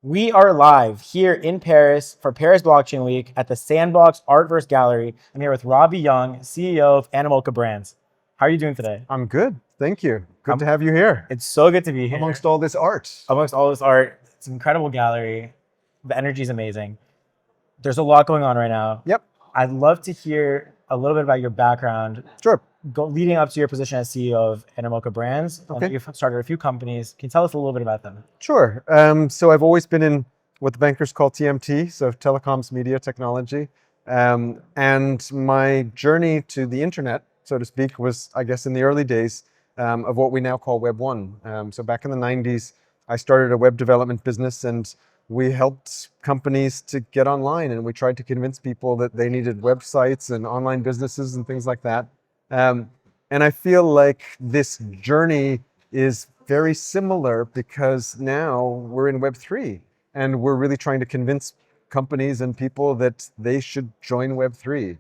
We are live here in Paris for Paris Blockchain Week at the Sandbox Artverse Gallery. I'm here with Robbie Yung, CEO of Animoca Brands. How are you doing today? I'm good, thank you. Good to have you here. It's so good to be here. Amongst all this art. Amongst all this art, it's an incredible gallery. The energy is amazing. There's a lot going on right now. Yep. I'd love to hear a little bit about your background. Sure. Leading up to your position as CEO of Animoca Brands. Okay. You've started a few companies. Can you tell us a little bit about them? Sure. So I've always been in what the bankers call TMT, so telecoms, media, technology. And my journey to the internet, so to speak, was, I guess, in the early days of what we now call Web 1. So back in the 90s, I started a web development business, and we helped companies to get online, and we tried to convince people that they needed websites and online businesses and things like that. And I feel like this journey is very similar because now we're in Web 3 and we're really trying to convince companies and people that they should join Web 3.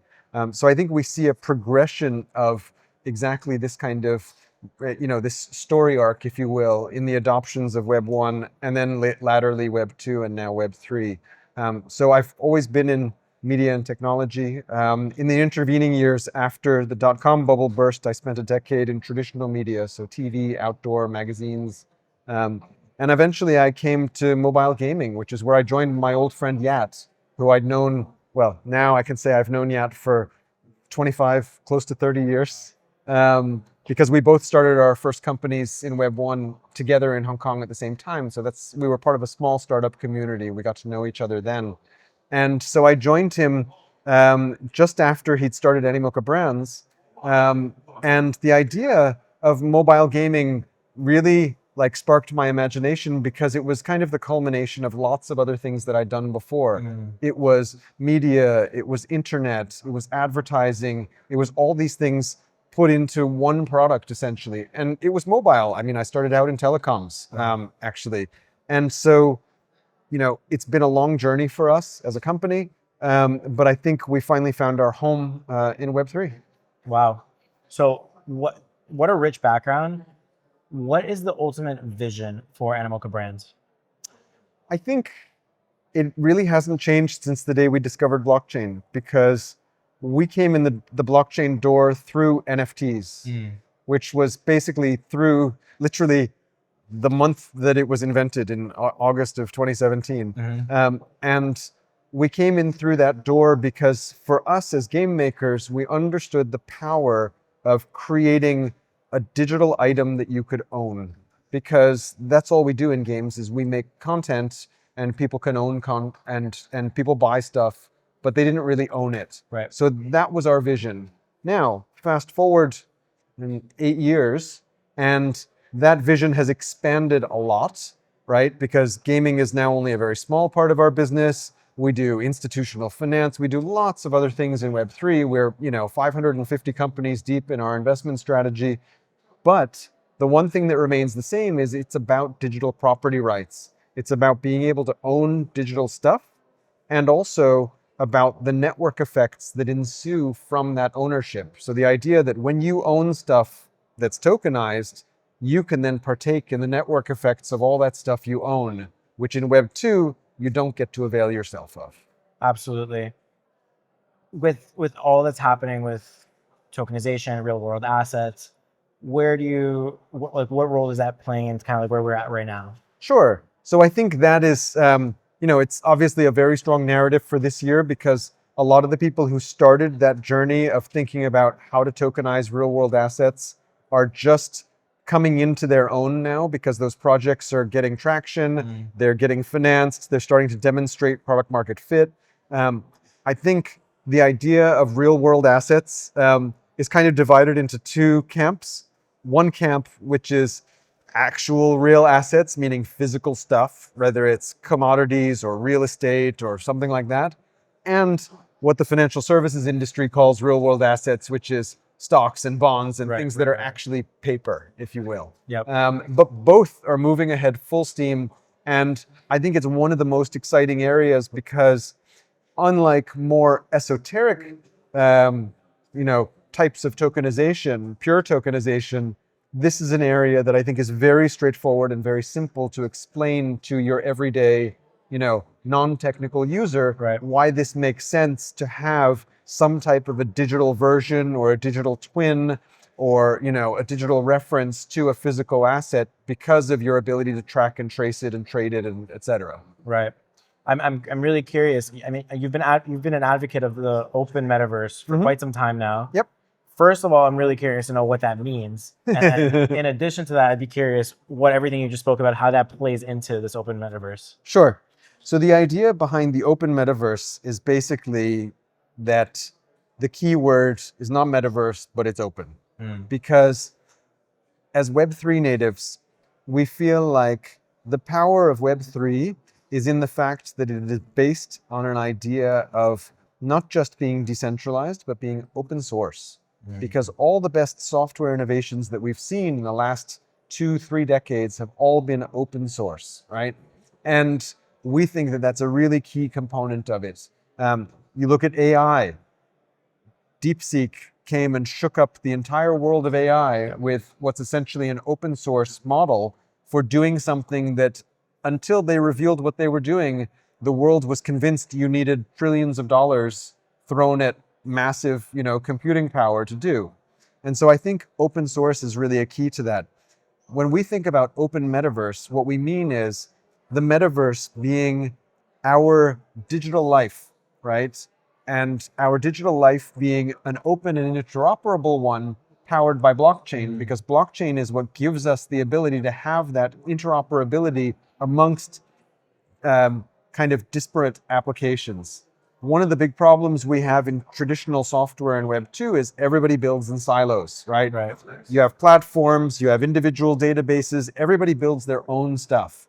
So I think we see a progression of exactly this kind of, this story arc, if you will, in the adoptions of Web 1 and then latterly Web 2 and now Web 3. So I've always been in media and technology. In the intervening years after the dot-com bubble burst, I spent a decade in traditional media, so TV, outdoor, magazines. And eventually I came to mobile gaming, which is where I joined my old friend Yat, who I'd known, well, now I can say I've known Yat for 25, close to 30 years. Because we both started our first companies in Web 1 together in Hong Kong at the same time. So we were part of a small startup community. We got to know each other then. And so I joined him just after he'd started Animoca Brands. And the idea of mobile gaming really sparked my imagination because it was kind of the culmination of lots of other things that I'd done before. It was media, it was internet, it was advertising, it was all these things put into one product essentially. And it was mobile. I mean, I started out in telecoms, actually. And so, it's been a long journey for us as a company, but I think we finally found our home in Web 3. Wow. So what a rich background. What is the ultimate vision for Animoca Brands? I think it really hasn't changed since the day we discovered blockchain, because we came in the blockchain door through NFTs, which was basically through literally the month that it was invented in August of 2017. And we came in through that door because for us as game makers, we understood the power of creating a digital item that you could own, because that's all we do in games is we make content and people can own and people buy stuff, but they didn't really own it. Right. So that was our vision. Now, fast forward 8 years, and that vision has expanded a lot, right? Because gaming is now only a very small part of our business. We do institutional finance. We do lots of other things in Web 3. We're 550 companies deep in our investment strategy. But the one thing that remains the same is it's about digital property rights. It's about being able to own digital stuff, and also about the network effects that ensue from that ownership. So the idea that when you own stuff that's tokenized, you can then partake in the network effects of all that stuff you own, which in Web 2, you don't get to avail yourself of. Absolutely. With all that's happening with tokenization, real world assets, what role is that playing in kind of where we're at right now? Sure. So I think that is, it's obviously a very strong narrative for this year, because a lot of the people who started that journey of thinking about how to tokenize real world assets are just coming into their own now, because those projects are getting traction, they're getting financed, they're starting to demonstrate product market fit. I think the idea of real world assets is kind of divided into two camps. One camp, which is actual real assets, meaning physical stuff, whether it's commodities or real estate or something like that, and what the financial services industry calls real world assets, which is stocks and bonds and things that are actually paper, if you will. Yep. But both are moving ahead full steam. And I think it's one of the most exciting areas because unlike more esoteric, types of tokenization, pure tokenization, this is an area that I think is very straightforward and very simple to explain to your everyday non-technical user, Right. why this makes sense to have some type of a digital version or a digital twin or a digital reference to a physical asset because of your ability to track and trace it and trade it and et cetera. Right. I'm really curious. I mean, you've been an advocate of the open metaverse for quite some time now. Yep. First of all, I'm really curious to know what that means. And then in addition to that, I'd be curious what everything you just spoke about, how that plays into this open metaverse. Sure. So the idea behind the open metaverse is basically that the key word is not metaverse, but it's open. Because as Web3 natives, we feel like the power of Web3 is in the fact that it is based on an idea of not just being decentralized, but being open source. Because all the best software innovations that we've seen in the last 2-3 decades have all been open source, right? And we think that that's a really key component of it. You look at AI. DeepSeek came and shook up the entire world of AI with what's essentially an open source model for doing something that, until they revealed what they were doing, the world was convinced you needed trillions of dollars thrown at massive, computing power to do. And so I think open source is really a key to that. When we think about open metaverse, what we mean is the metaverse being our digital life, right? And our digital life being an open and interoperable one powered by blockchain, because blockchain is what gives us the ability to have that interoperability amongst kind of disparate applications. One of the big problems we have in traditional software and Web 2 is everybody builds in silos, right? Right. You have platforms, you have individual databases, everybody builds their own stuff.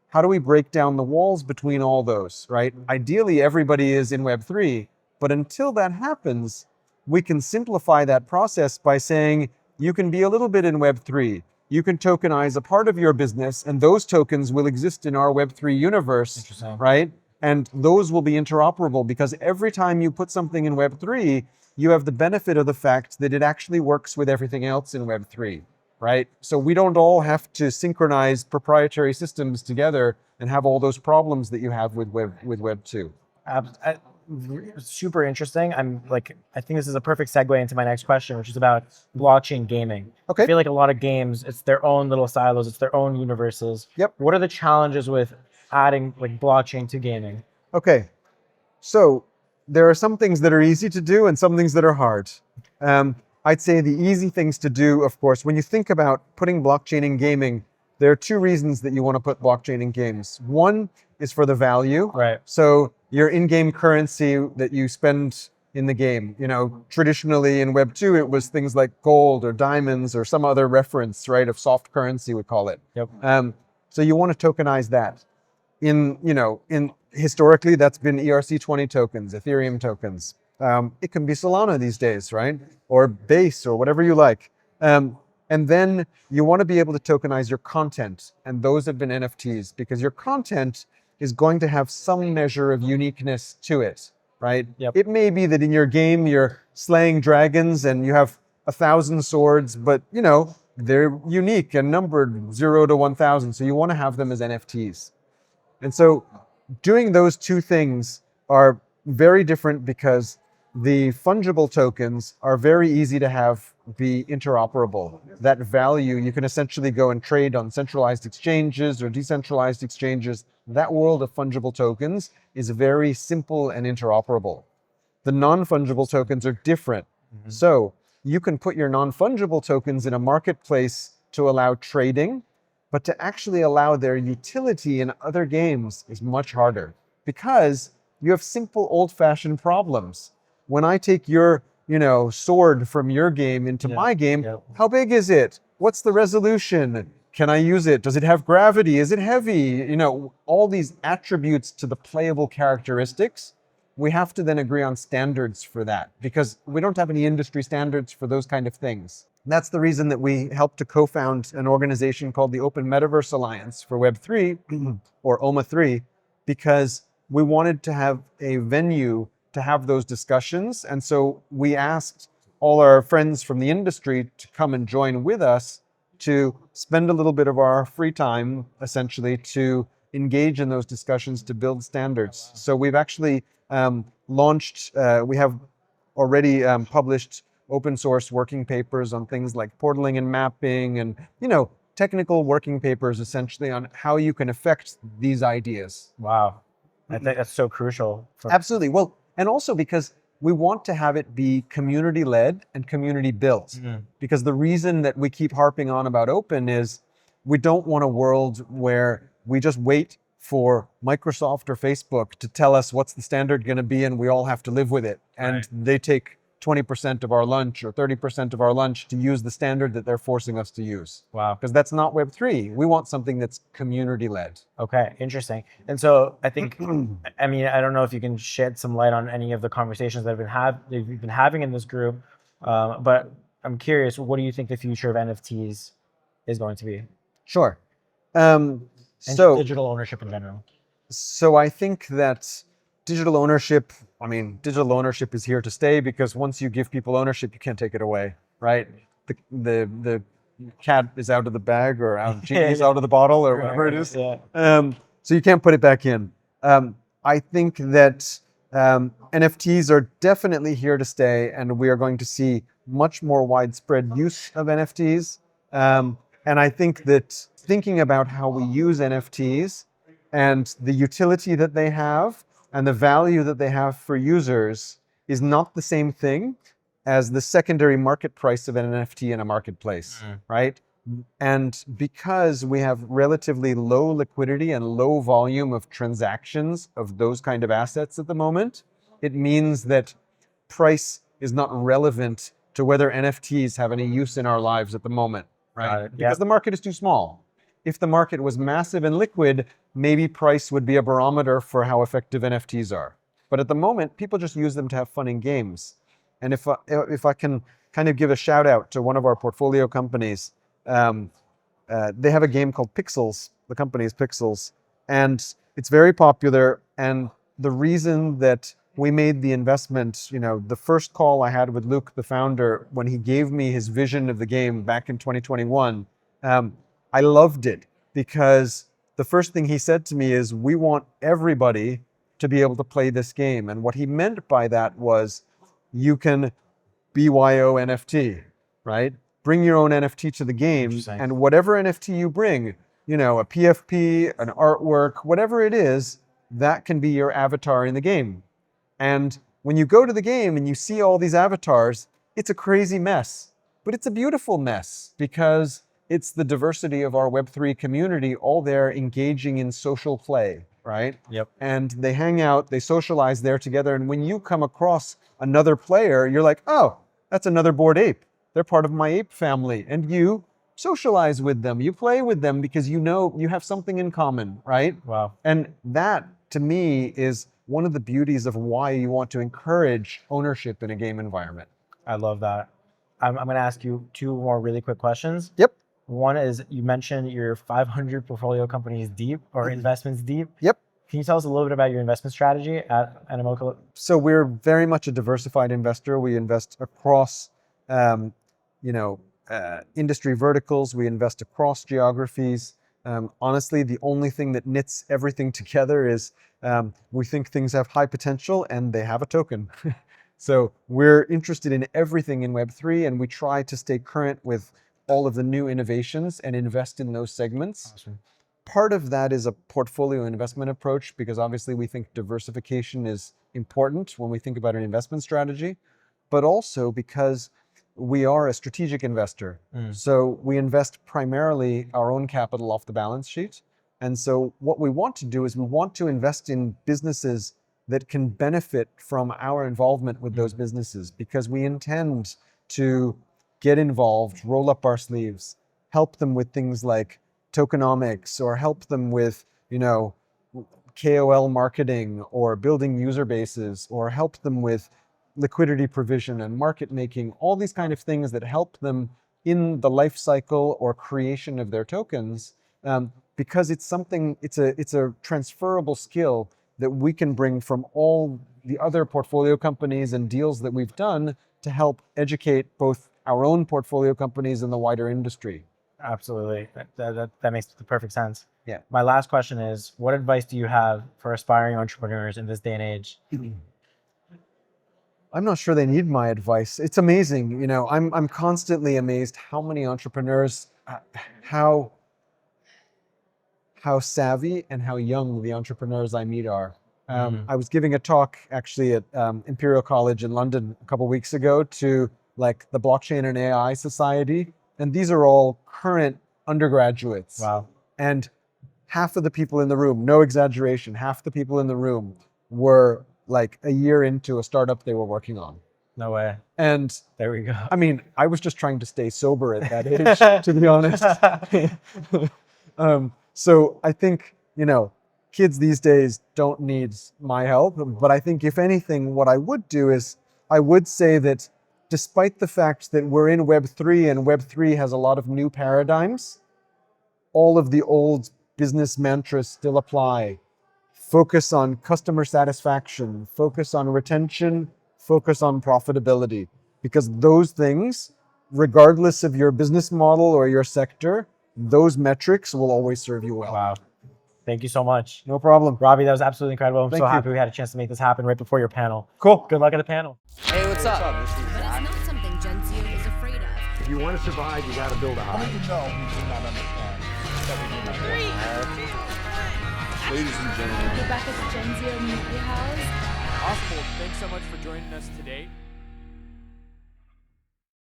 How do we break down the walls between all those, right? Ideally, everybody is in Web 3, but until that happens, we can simplify that process by saying, you can be a little bit in Web 3. You can tokenize a part of your business, and those tokens will exist in our Web 3 universe, right? And those will be interoperable, because every time you put something in Web 3, you have the benefit of the fact that it actually works with everything else in Web 3, right? So we don't all have to synchronize proprietary systems together and have all those problems that you have with Web 2. Super interesting. I think this is a perfect segue into my next question, which is about blockchain gaming. Okay. I feel like a lot of games, it's their own little silos, it's their own universes. Yep. What are the challenges with adding blockchain to gaming? Okay. So there are some things that are easy to do and some things that are hard. I'd say the easy things to do, of course, when you think about putting blockchain in gaming, there are two reasons that you want to put blockchain in games. One is for the value. Right. So your in-game currency that you spend in the game. Traditionally in Web 2, it was things like gold or diamonds or some other reference, right, of soft currency, we call it. Yep. So you want to tokenize that. Historically, that's been ERC20 tokens, Ethereum tokens. It can be Solana these days, right? Or Base or whatever you like. And then you want to be able to tokenize your content. And those have been NFTs, because your content is going to have some measure of uniqueness to it, right? Yep. It may be that in your game, you're slaying dragons and you have 1,000 swords, but they're unique and numbered 0 to 1,000. So you want to have them as NFTs. And so doing those two things are very different, because the fungible tokens are very easy to have be interoperable. That value, you can essentially go and trade on centralized exchanges or decentralized exchanges. That world of fungible tokens is very simple and interoperable. The non-fungible tokens are different. So you can put your non-fungible tokens in a marketplace to allow trading, but to actually allow their utility in other games is much harder, because you have simple old-fashioned problems. When I take your, sword from your game into my game, how big is it? What's the resolution? Can I use it? Does it have gravity? Is it heavy? All these attributes to the playable characteristics. We have to then agree on standards for that, because we don't have any industry standards for those kind of things. And that's the reason that we helped to co-found an organization called the Open Metaverse Alliance for Web3, or OMA3, because we wanted to have a venue to have those discussions. And so we asked all our friends from the industry to come and join with us to spend a little bit of our free time, essentially, to engage in those discussions to build standards. So we've actually launched, we have already published open source working papers on things like portaling and mapping and, technical working papers essentially on how you can affect these ideas. Wow. I think that's so crucial. Absolutely. Well, and also because we want to have it be community led and community built. Because the reason that we keep harping on about open is we don't want a world where we just wait for Microsoft or Facebook to tell us what's the standard going to be and we all have to live with it. And they take 20% of our lunch or 30% of our lunch to use the standard that they're forcing us to use. Wow. Because that's not Web3. We want something that's community led. Okay, interesting. And so I think, I mean, I don't know if you can shed some light on any of the conversations that you've been having in this group, but I'm curious, what do you think the future of NFTs is going to be? Sure. And So digital ownership in general. So I think that digital ownership is here to stay because once you give people ownership, you can't take it away, right? The cat is out of the bag or genie is out of the bottle or whatever it is. Yeah. So you can't put it back in. I think that NFTs are definitely here to stay and we are going to see much more widespread use of NFTs. And I think that thinking about how we use NFTs and the utility that they have and the value that they have for users is not the same thing as the secondary market price of an NFT in a marketplace, right? And because we have relatively low liquidity and low volume of transactions of those kind of assets at the moment, it means that price is not relevant to whether NFTs have any use in our lives at the moment, right? Because the market is too small. If the market was massive and liquid, maybe price would be a barometer for how effective NFTs are. But at the moment, people just use them to have fun in games. And if I can kind of give a shout out to one of our portfolio companies, they have a game called Pixels. The company is Pixels. And it's very popular. And the reason that we made the investment, the first call I had with Luke, the founder, when he gave me his vision of the game back in 2021, I loved it because the first thing he said to me is, we want everybody to be able to play this game. And what he meant by that was you can BYO NFT, right? Bring your own NFT to the game and whatever NFT you bring, a PFP, an artwork, whatever it is, that can be your avatar in the game. And when you go to the game and you see all these avatars, it's a crazy mess, but it's a beautiful mess because it's the diversity of our Web3 community, all there engaging in social play, right? Yep. And they hang out, they socialize there together. And when you come across another player, you're like, oh, that's another Bored Ape. They're part of my ape family. And you socialize with them, you play with them because you have something in common, right? Wow. And that, to me, is one of the beauties of why you want to encourage ownership in a game environment. I love that. I'm going to ask you two more really quick questions. Yep. One is, you mentioned you're 500 portfolio companies deep or investments deep. Yep. Can you tell us a little bit about your investment strategy at Animoca? So we're very much a diversified investor. We invest across, industry verticals. We invest across geographies. Honestly, the only thing that knits everything together is we think things have high potential and they have a token. So we're interested in everything in Web3 and we try to stay current with all of the new innovations and invest in those segments. Awesome. Part of that is a portfolio investment approach because obviously we think diversification is important when we think about an investment strategy, but also because we are a strategic investor. So we invest primarily our own capital off the balance sheet. And so what we want to do is we want to invest in businesses that can benefit from our involvement with those businesses because we intend to get involved, roll up our sleeves, help them with things like tokenomics or help them with, KOL marketing or building user bases or help them with liquidity provision and market making, all these kind of things that help them in the life cycle or creation of their tokens, because it's a transferable skill that we can bring from all the other portfolio companies and deals that we've done to help educate both our own portfolio companies and the wider industry. Absolutely. That makes the perfect sense. Yeah. My last question is, what advice do you have for aspiring entrepreneurs in this day and age? I'm not sure they need my advice. It's amazing, you know. I'm constantly amazed how many entrepreneurs, how savvy and how young the entrepreneurs I meet are. I was giving a talk actually at Imperial College in London a couple weeks ago to like the Blockchain and AI Society, and these are all current undergraduates. Wow. And half of the people in the room, no exaggeration, half the people in the room were like a year into a startup they were working on. No way. And There we go. I mean, I was just trying to stay sober at that age, to be honest. So I think, you know, kids these days don't need my help. But I think if anything, what I would do is I would say that despite the fact that we're in Web3 and Web3 has a lot of new paradigms, all of the old business mantras still apply. Focus on customer satisfaction, focus on retention, focus on profitability, because those things, regardless of your business model or your sector, those metrics will always serve you well. Wow. Thank you so much. No problem. Robbie, that was absolutely incredible. I'm Thank so you. happy we had a chance to make this happen right before your panel. Cool. Good luck at the panel. Hey, what's up? But it's not something Genzio is afraid of. If you want to survive, you got to build a How hive. many know we do not understand that we do not Ladies and gentlemen. We're back at the Genzio Media House. Awesome. Thanks so much for joining us today.